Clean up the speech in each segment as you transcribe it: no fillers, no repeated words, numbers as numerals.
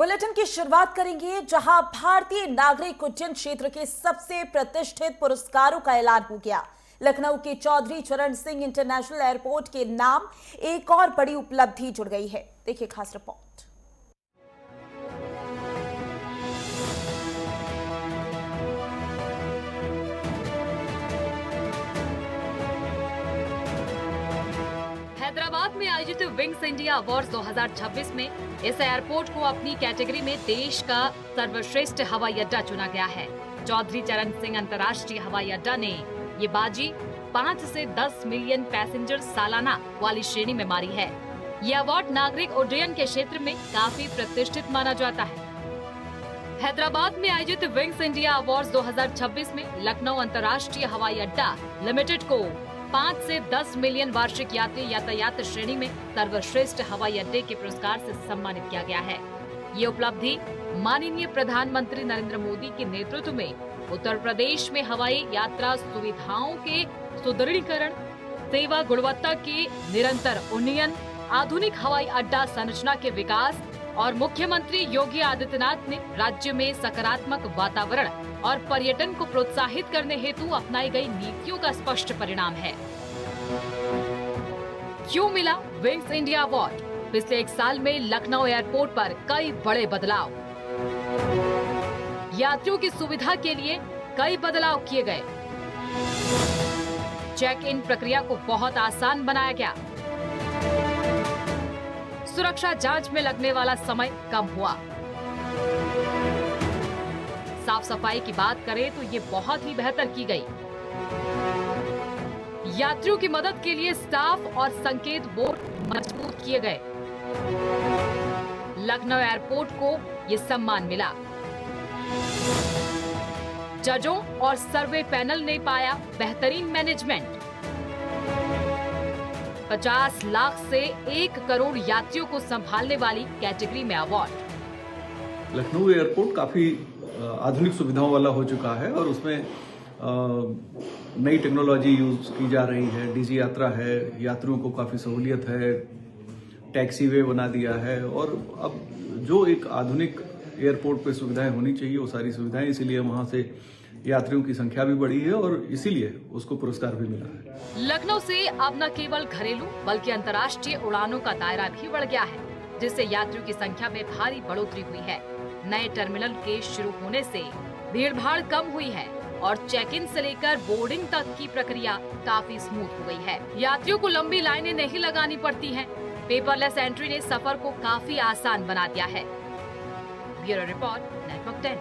Bulletin की शुरुआत करेंगे जहां भारतीय नागरिक उड्डयन क्षेत्र के सबसे प्रतिष्ठित पुरस्कारों का ऐलान हो गया। लखनऊ के चौधरी चरण सिंह इंटरनेशनल एयरपोर्ट के नाम एक और बड़ी उपलब्धि जुड़ गई है। देखिए खास रिपोर्ट। हैदराबाद में आयोजित विंग्स इंडिया अवार्ड्स 2026 में इस एयरपोर्ट को अपनी कैटेगरी में देश का सर्वश्रेष्ठ हवाई अड्डा चुना गया है। चौधरी चरण सिंह अंतर्राष्ट्रीय हवाई अड्डा ने ये बाजी 5 से 10 मिलियन पैसेंजर सालाना वाली श्रेणी में मारी है। ये अवार्ड नागरिक उड्डयन के क्षेत्र में काफी प्रतिष्ठित माना जाता है। हैदराबाद में आयोजित विंग्स इंडिया अवार्ड्स 2026 में लखनऊ अंतर्राष्ट्रीय हवाई अड्डा लिमिटेड को 5 से 10 मिलियन वार्षिक यात्री यातायात श्रेणी में सर्वश्रेष्ठ हवाई अड्डे के पुरस्कार से सम्मानित किया गया है। ये उपलब्धि माननीय प्रधानमंत्री नरेंद्र मोदी के नेतृत्व में उत्तर प्रदेश में हवाई यात्रा सुविधाओं के सुदृढ़ीकरण, सेवा गुणवत्ता के निरंतर उन्नयन, आधुनिक हवाई अड्डा संरचना के विकास और मुख्यमंत्री योगी आदित्यनाथ ने राज्य में सकारात्मक वातावरण और पर्यटन को प्रोत्साहित करने हेतु अपनाई गई नीतियों का स्पष्ट परिणाम है। क्यों मिला विंग्स इंडिया अवार्ड? पिछले 1 साल में लखनऊ एयरपोर्ट पर कई बड़े बदलाव, यात्रियों की सुविधा के लिए कई बदलाव किए गए, चेक इन प्रक्रिया को बहुत आसान बनाया गया, सुरक्षा जांच में लगने वाला समय कम हुआ, साफ सफाई की बात करें तो ये बहुत ही बेहतर की गई, यात्रियों की मदद के लिए स्टाफ और संकेत बोर्ड मजबूत किए गए। लखनऊ एयरपोर्ट को ये सम्मान मिला। जजों और सर्वे पैनल ने पाया बेहतरीन मैनेजमेंट। 50 लाख से 1 करोड़ यात्रियों को संभालने वाली कैटेगरी में अवार्ड। लखनऊ एयरपोर्ट काफी आधुनिक सुविधाओं वाला हो चुका है और उसमें नई टेक्नोलॉजी यूज की जा रही है। डीजी यात्रा है, यात्रियों को काफी सहूलियत है, टैक्सी वे बना दिया है और अब जो एक आधुनिक एयरपोर्ट पे सुविधाएं होनी चाहिए वो सारी सुविधाएं, इसीलिए वहां से यात्रियों की संख्या भी बढ़ी है और इसीलिए उसको पुरस्कार भी मिला है। लखनऊ से अब न केवल घरेलू बल्कि अंतर्राष्ट्रीय उड़ानों का दायरा भी बढ़ गया है, जिससे यात्रियों की संख्या में भारी बढ़ोतरी हुई है। नए टर्मिनल के शुरू होने से भीड़-भाड़ कम हुई है और चेक इन से लेकर बोर्डिंग तक की प्रक्रिया काफी स्मूथ हो गई है। यात्रियों को लंबी लाइनें नहीं लगानी पड़ती हैं। पेपरलेस एंट्री ने सफर को काफी आसान बना दिया है। Bureau report, network 10।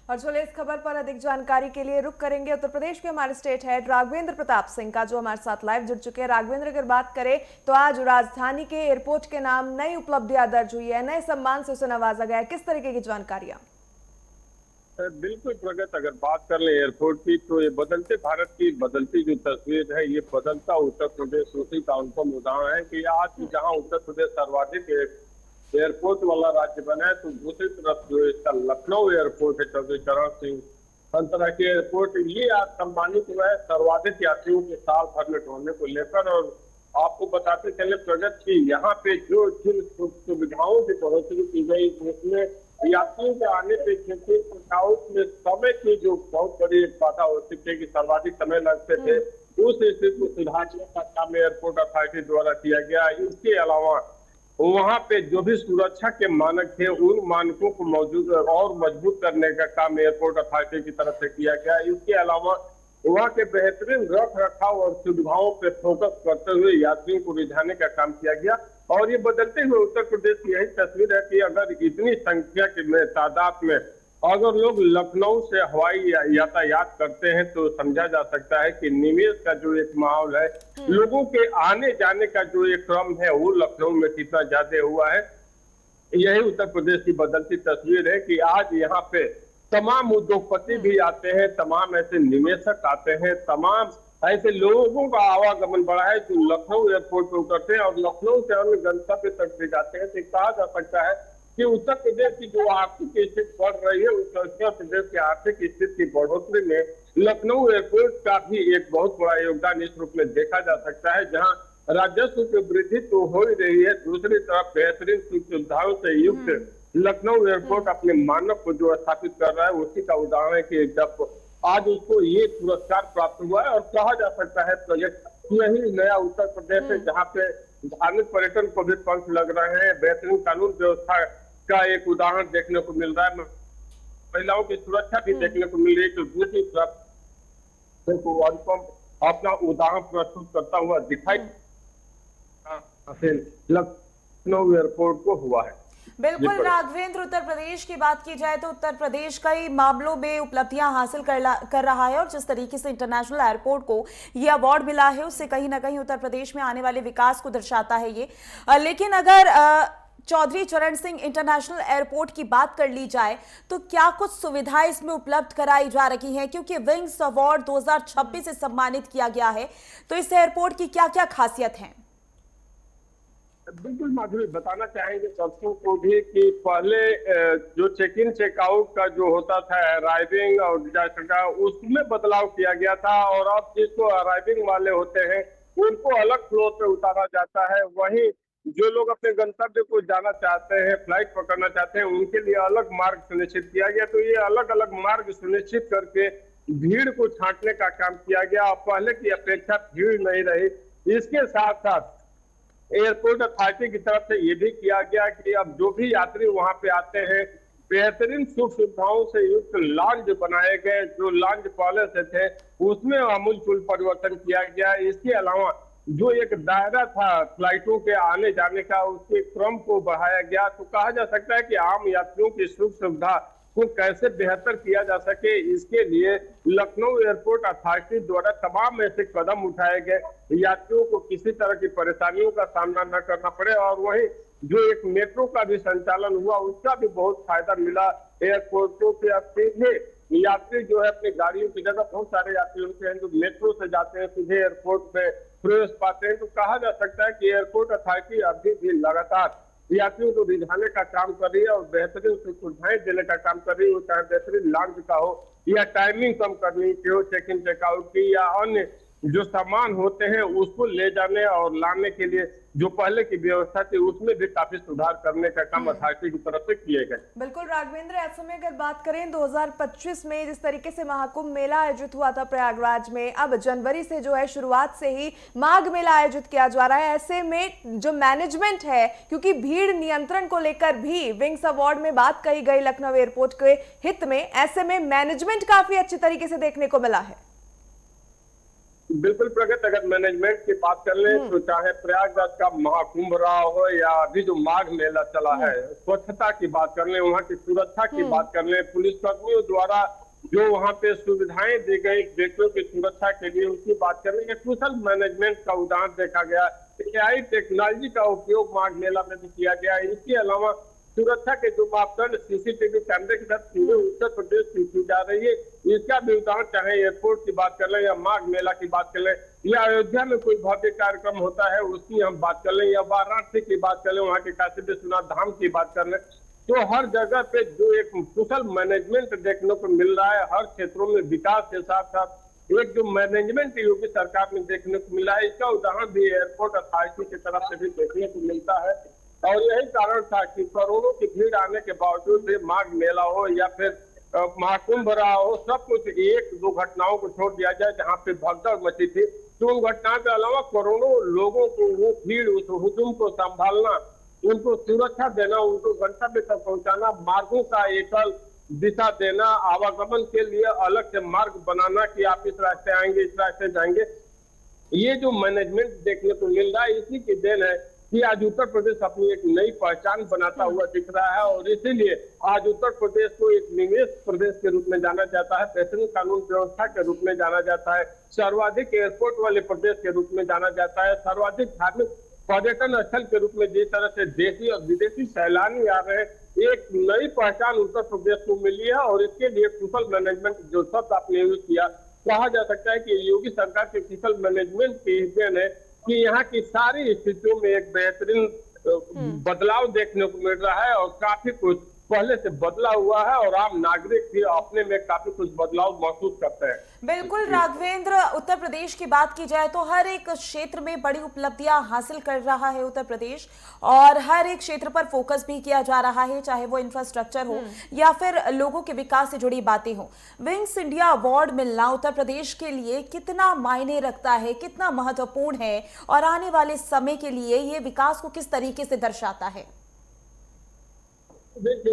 और चलिए इस खबर पर अधिक जानकारी के लिए रुक करेंगे उत्तर प्रदेश के हमारे स्टेट हेड राघवेंद्र प्रताप सिंह का, जो हमारे साथ लाइव जुड़ चुके हैं। राघवेंद्र, अगर बात करें तो आज राजधानी के एयरपोर्ट के नाम नई उपलब्धियां दर्ज हुई है, नए सम्मान से उसे नवाजा गया है, किस तरीके की जानकारियां? बिल्कुल प्रगत, अगर बात कर ले एयरपोर्ट की तो ये बदलते भारत की बदलती जो तस्वीर है, ये बदलता उत्तर प्रदेश उसी का अनुपम उदाहरण है कि आज जहाँ उत्तर प्रदेश सर्वाधिक एयरपोर्ट वाला राज्य बना है तो दूसरी तरफ जो इसका लखनऊ एयरपोर्ट है, चौधरी चरण सिंह अंतर्राष्ट्रीय एयरपोर्ट, ये आज सम्मानित हुआ है सर्वाधिक यात्रियों के साल भर में ढोने को लेकर। और आपको बताते चले प्रगत की यहाँ पे जो जिन सुविधाओं की बढ़ोतरी की गई उसमें यात्रियों के आने पे में समय की जो बहुत बड़ी बाधा होती थी कि सर्वाधिक समय लगते थे, उस स्थिति को सुधारने का काम एयरपोर्ट अथॉरिटी द्वारा किया गया। इसके अलावा वहाँ पे जो भी सुरक्षा के मानक थे उन मानकों को मौजूद और मजबूत करने का काम एयरपोर्ट अथॉरिटी की तरफ से किया गया। इसके अलावा वहाँ के बेहतरीन रख रखाव और सुविधाओं पे फोकस करते हुए यात्रियों को रिझाने का काम किया गया। और ये बदलते हुए उत्तर प्रदेश की यही तस्वीर है कि अगर इतनी संख्या के तादाद में अगर लोग लखनऊ से हवाई यातायात करते हैं तो समझा जा सकता है कि निवेश का जो एक माहौल है, लोगों के आने जाने का जो एक क्रम है वो लखनऊ में कितना ज्यादा हुआ है। यही उत्तर प्रदेश की बदलती तस्वीर है कि आज यहाँ पे तमाम उद्योगपति भी आते हैं, तमाम ऐसे निवेशक आते हैं, तमाम ऐसे लोगों का आवागमन बढ़ा है जो लखनऊ एयरपोर्ट पर उतरते हैं और लखनऊ से अन्य गंतव्य तक भी जाते हैं। तो कहा जा सकता है कि उत्तर प्रदेश की जो आर्थिक स्थिति बढ़ रही है, उस उत्तर प्रदेश की आर्थिक स्थिति की बढ़ोतरी में लखनऊ एयरपोर्ट का भी एक बहुत बड़ा योगदान इस रूप में देखा जा सकता है, जहां राजस्व की वृद्धि तो हो ही रही है, दूसरी तरफ बेहतरीन सुविधाओं से युक्त लखनऊ एयरपोर्ट अपने मानक को जो स्थापित कर रहा है, उसी का उदाहरण है कि जब आज उसको ये पुरस्कार प्राप्त हुआ है। और कहा जा सकता है प्रोजेक्ट यही नया उत्तर प्रदेश है, जहाँ पे धार्मिक पर्यटन को भी पंख लग रहे हैं, बेहतरीन कानून व्यवस्था का एक उदाहरण देखने को मिल रहा है, महिलाओं की सुरक्षा भी देखने को मिल रही है। तो दूसरी तरफ अनुपम अपना उदाहरण प्रस्तुत करता हुआ दिखाई लखनऊ एयरपोर्ट को हुआ है। बिल्कुल राघवेंद्र, उत्तर प्रदेश की बात की जाए तो उत्तर प्रदेश कई मामलों में उपलब्धियां हासिल कर रहा है और जिस तरीके से इंटरनेशनल एयरपोर्ट को ये अवार्ड मिला है उससे कहीं ना कहीं उत्तर प्रदेश में आने वाले विकास को दर्शाता है ये। लेकिन अगर चौधरी चरण सिंह इंटरनेशनल एयरपोर्ट की बात कर ली जाए तो क्या कुछ सुविधाएं इसमें उपलब्ध कराई जा रही हैं, क्योंकि विंग्स अवार्ड 2026 से सम्मानित किया गया है, तो इस एयरपोर्ट की क्या क्या खासियत है? बिल्कुल माधुरी, बताना चाहेंगे दर्शकों को भी कि पहले जो चेक इन चेकआउट का जो होता था अराइविंग और डिजास्टर का, उसमें बदलाव किया गया था और अब जिसको अराइविंग वाले होते हैं उनको अलग फ्लोर पे उतारा जाता है, वहीं जो लोग अपने गंतव्य को जाना चाहते हैं, फ्लाइट पकड़ना चाहते हैं, उनके लिए अलग मार्ग सुनिश्चित किया गया। तो ये अलग अलग मार्ग सुनिश्चित करके भीड़ को छांटने का काम किया गया और पहले की अपेक्षा भीड़ नहीं रही। इसके साथ साथ एयरपोर्ट अथॉरिटी की तरफ से ये भी किया गया कि अब जो भी यात्री वहां पे आते हैं, बेहतरीन सुख सुविधाओं से युक्त लॉन्ज बनाए गए। जो लॉन्ज पहले से थे उसमें आमूलचूल परिवर्तन किया गया। इसके अलावा जो एक दायरा था फ्लाइटों के आने जाने का, उसके क्रम को बढ़ाया गया। तो कहा जा सकता है कि आम यात्रियों की सुख सुविधा को कैसे बेहतर किया जा सके, इसके लिए लखनऊ एयरपोर्ट अथॉरिटी द्वारा तमाम ऐसे कदम उठाए गए, यात्रियों को किसी तरह की परेशानियों का सामना न करना पड़े। और वहीं जो एक मेट्रो का भी संचालन हुआ, उसका भी बहुत फायदा मिला एयरपोर्टों के। अब सीधे यात्री जो है अपनी गाड़ियों की जगह, बहुत सारे यात्री होते हैं जो मेट्रो से जाते हैं, सीधे एयरपोर्ट में प्रवेश पाते हैं। तो कहा जा सकता है कि एयरपोर्ट अथॉरिटी अभी भी लगातार यात्रियों को रिझाने का काम कर रही है और बेहतरीन सुविधाएं देने का काम कर रही है, चाहे बेहतरीन लॉन्ज का हो या टाइमिंग कम करनी की हो, चेक इन चेकआउट की, या अन्य जो सामान होते हैं उसको ले जाने और लाने के लिए जो पहले की व्यवस्था थी उसमें भी काफी सुधार करने का काम अथॉरिटी की तरफ से किए गए। बिल्कुल राघवेंद्र, ऐसे में अगर बात करें 2025 में जिस तरीके से महाकुंभ मेला आयोजित हुआ था प्रयागराज में, अब जनवरी से जो है शुरुआत से ही माघ मेला आयोजित किया जा रहा है। ऐसे में जो मैनेजमेंट है, क्योंकि भीड़ नियंत्रण को लेकर भी विंग्स अवार्ड में बात कही गई लखनऊ एयरपोर्ट के हित में, ऐसे में मैनेजमेंट काफी अच्छे तरीके से देखने को मिला है। बिल्कुल प्रगत, अगर मैनेजमेंट की बात कर लें तो चाहे प्रयागराज का महाकुंभ रहा हो या अभी जो माघ मेला चला है, स्वच्छता की बात कर लें, वहाँ की सुरक्षा की बात कर लें, पुलिस कर्मियों द्वारा जो वहाँ पे सुविधाएं दी गई व्यक्तियों की सुरक्षा के लिए, उसकी बात कर लें, कुशल मैनेजमेंट का उदाहरण देखा गया। AI टेक्नोलॉजी का उपयोग माघ मेला में भी किया गया। इसके अलावा सुरक्षा के जो मापदंड CCTV कैमरे के साथ पूरे उत्तर प्रदेश की की जा रही है, इसका भी उदाहरण चाहे एयरपोर्ट की बात कर लें या माघ मेला की बात कर लें या अयोध्या में कोई भव्य कार्यक्रम होता है उसकी हम बात कर लें या वाराणसी की बात कर लें, वहाँ के काशी विश्वनाथ धाम की बात कर लें, तो हर जगह पे जो एक कुशल मैनेजमेंट देखने को मिल रहा है। हर क्षेत्रों में विकास के साथ साथ एक जो मैनेजमेंट योगी सरकार में देखने को मिला है, इसका उदाहरण भी एयरपोर्ट अथॉरिटी की तरफ से भी देखने को मिलता है। और यही कारण था कि करोड़ों की भीड़ आने के बावजूद भी माघ मेला हो या फिर महाकुंभ रहा हो, सब कुछ एक दो घटनाओं को छोड़ दिया जाए जहां पे भगदड़ मची थी, तो उन घटनाओं के अलावा करोड़ों लोगों को वो भीड़, उस हुजूम को संभालना, उनको सुरक्षा देना, उनको गंतव्य तक पहुंचाना, मार्गों का एकल दिशा देना, आवागमन के लिए अलग से मार्ग बनाना कि आप इस रास्ते आएंगे, इस रास्ते जाएंगे, ये जो मैनेजमेंट देखने को मिल रहा है, इसी की देन है कि आज उत्तर प्रदेश अपनी एक नई पहचान बनाता हुआ दिख रहा है। और इसीलिए आज उत्तर प्रदेश को एक निवेश प्रदेश के रूप में जाना जाता है, बेहतरीन कानून व्यवस्था के रूप में जाना जाता है, सर्वाधिक एयरपोर्ट वाले प्रदेश के रूप में जाना जाता है, सर्वाधिक धार्मिक पर्यटन स्थल के रूप में जिस तरह से देशी और विदेशी सैलानी आ रहे हैं, एक नई पहचान उत्तर प्रदेश को मिली है। और इसके लिए कुशल मैनेजमेंट जो शब्द आपने यूज किया, कहा जा सकता है कि योगी सरकार के कुशल मैनेजमेंट की देन है कि यहाँ की सारी स्थितियों में एक बेहतरीन बदलाव देखने को मिल रहा है और काफी कुछ पहले से बदला हुआ है और आम नागरिक भी अपने में काफी कुछ बदलाव महसूस करते हैं। बिल्कुल राघवेंद्र, उत्तर प्रदेश की बात की जाए तो हर एक क्षेत्र में बड़ी उपलब्धियां हासिल कर रहा है उत्तर प्रदेश, और हर एक क्षेत्र पर फोकस भी किया जा रहा है, चाहे वो इंफ्रास्ट्रक्चर हो या फिर लोगों के विकास से जुड़ी बातें हो। विंग्स इंडिया अवार्ड मिलना उत्तर प्रदेश के लिए कितना मायने रखता है, कितना महत्वपूर्ण है, और आने वाले समय के लिए ये विकास को किस तरीके से दर्शाता है? देखिए,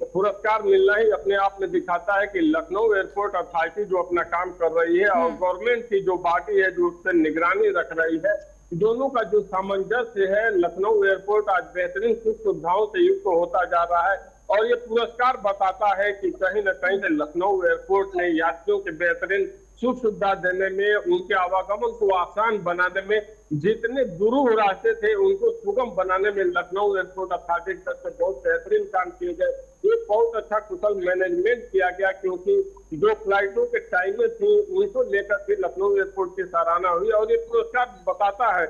पुरस्कार मिलना ही अपने आप में दिखाता है कि लखनऊ एयरपोर्ट अथॉरिटी जो अपना काम कर रही है और गवर्नमेंट की जो बॉडी है जो उस पर निगरानी रख रही है, दोनों का जो सामंजस्य है, लखनऊ एयरपोर्ट आज बेहतरीन सुख सुविधाओं से युक्त होता जा रहा है। और ये पुरस्कार बताता है कि कहीं न कहीं से लखनऊ एयरपोर्ट ने यात्रियों के बेहतरीन सुख सुविधा देने में, उनके आवागमन को आसान बनाने में, जितने दुरूह रास्ते थे उनको सुगम बनाने में लखनऊ एयरपोर्ट अथॉरिटी की तरफ से बहुत बेहतरीन काम किए गए। ये बहुत अच्छा कुशल मैनेजमेंट किया गया, क्योंकि जो फ्लाइटों के टाइमें थी उनको लेकर के लखनऊ एयरपोर्ट की सराहना हुई। और ये पुरस्कार बताता है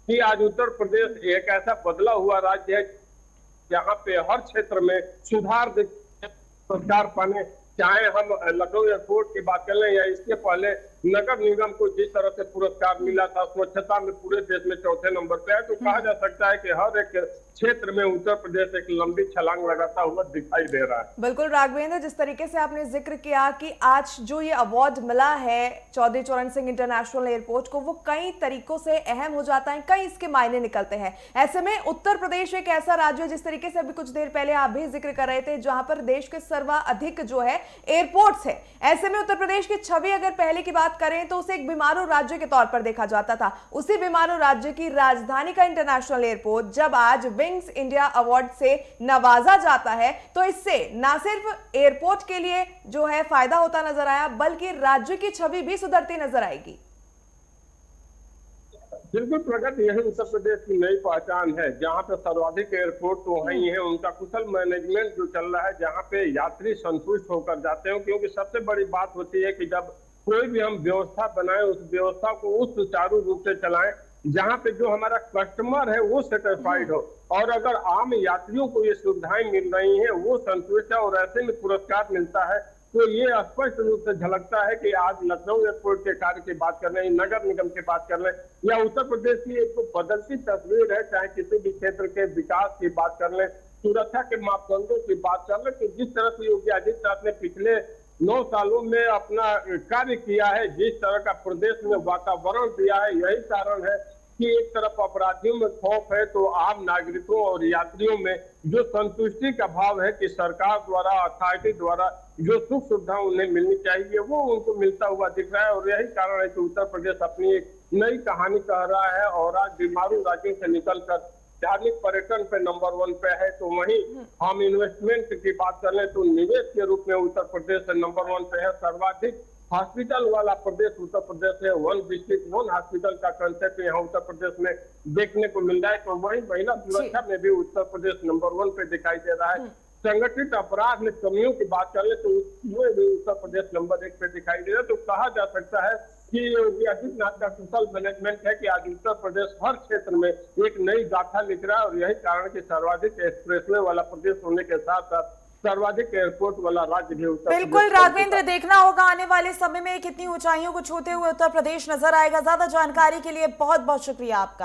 कि आज उत्तर प्रदेश एक ऐसा बदला हुआ राज्य है जहाँ पे हर क्षेत्र में सुधार पुरस्कार पाने, चाहे हम लखनऊ एयरपोर्ट की बात कर लें या इसके पहले नगर निगम को जिस तरह से पुरस्कार मिला था, स्वच्छता में पूरे देश में चौथे नंबर पे है, तो कहा जा सकता है कि हर एक क्षेत्र में उत्तर प्रदेश एक लंबी छलांग लगाता हुआ दिखाई दे रहा है। बिल्कुल राघवेंद्र, जिस तरीके से आपने जिक्र किया कि आज जो ये अवार्ड मिला है चौधरी चरण सिंह इंटरनेशनल एयरपोर्ट को, वो कई तरीकों से अहम हो जाता है, कई इसके मायने निकलते हैं। ऐसे में उत्तर प्रदेश एक ऐसा राज्य है, जिस तरीके से अभी कुछ देर पहले आप भी जिक्र कर रहे थे, जहां पर देश के सर्वाधिक जो है एयरपोर्ट्स है। ऐसे में उत्तर प्रदेश की छवि अगर पहले की बात करें तो उसे एक बीमारू राज्य के तौर पर देखा जाता था। उसी बीमारू राज्य की राजधानी का इंटरनेशनल एयरपोर्ट जब आज विंग्स इंडिया अवार्ड से नवाजा जाता है, तो इससे ना सिर्फ एयरपोर्ट के लिए जो है फायदा होता नजर आया, बल्कि राज्य की छवि भी सुधरती नजर आएगी। बिल्कुल प्रगति, यही उत्तर प्रदेश की नई पहचान है। जहाँ पे सर्वाधिक एयरपोर्ट तो वही है, उनका कुशल मैनेजमेंट जो चल रहा है, जहाँ पे यात्री संतुष्ट होकर जाते हैं। क्योंकि सबसे बड़ी बात होती है कि जब कोई भी हम व्यवस्था बनाए, उस व्यवस्था को उस सुचारू रूप से चलाएं जहाँ पे जो हमारा कस्टमर है वो सेटिस्फाइड हो, और अगर आम यात्रियों को ये सुविधाएं मिल रही हैं वो संतुष्ट है, और ऐसे में पुरस्कार मिलता है, तो ये स्पष्ट रूप से झलकता है कि आज लखनऊ एयरपोर्ट के कार्य की बात कर रहे हैं, नगर निगम की बात कर रहे हैं, या उत्तर प्रदेश की एक तो बदलती तस्वीर है, चाहे किसी भी क्षेत्र के विकास की बात कर लें, सुरक्षा के मापदंडों की बात कर लें, कि जिस तरह से योगी आदित्यनाथ ने पिछले 9 सालों में अपना कार्य किया है, जिस तरह का प्रदेश में वातावरण दिया है, यही कारण है कि एक तरफ अपराधियों में खौफ है तो आम नागरिकों और यात्रियों में जो संतुष्टि का भाव है कि सरकार द्वारा, अथॉरिटी द्वारा जो सुख सुविधा उन्हें मिलनी चाहिए वो उनको मिलता हुआ दिख रहा है। और यही कारण है कि उत्तर प्रदेश अपनी एक नई कहानी कह रहा है, और आज बीमारू राज्यों से निकलकर धार्मिक पर्यटन पे नंबर 1 पे है। तो वहीं हम इन्वेस्टमेंट की बात कर लें तो निवेश के रूप में उत्तर प्रदेश नंबर 1 पे है। सर्वाधिक हॉस्पिटल वाला प्रदेश उत्तर प्रदेश है। 1 डिस्ट्रिक्ट 1 हॉस्पिटल का कंसेप्ट यहाँ उत्तर प्रदेश में देखने को मिल रहा है। तो वहीं महिला सुरक्षा में भी उत्तर प्रदेश नंबर 1 पे दिखाई दे रहा है। संगठित अपराध में कमियों की बात कर ले तो उसमें भी उत्तर प्रदेश नंबर 1 पे दिखाई दे रहा है। तो कहा जा सकता है कि योगी आदित्यनाथ का कुशल मैनेजमेंट है कि आज उत्तर प्रदेश हर क्षेत्र में एक नई गाथा लिख रहा है, और यही कारण कि सर्वाधिक एक्सप्रेसवे वाला प्रदेश होने के साथ साथ सर्वाधिक एयरपोर्ट वाला राज्य भी उत्तर प्रदेश। बिल्कुल राघवेंद्र, देखना होगा आने वाले समय में कितनी ऊंचाइयों को छूते हुए उत्तर प्रदेश नजर आएगा। ज्यादा जानकारी के लिए बहुत बहुत शुक्रिया आपका।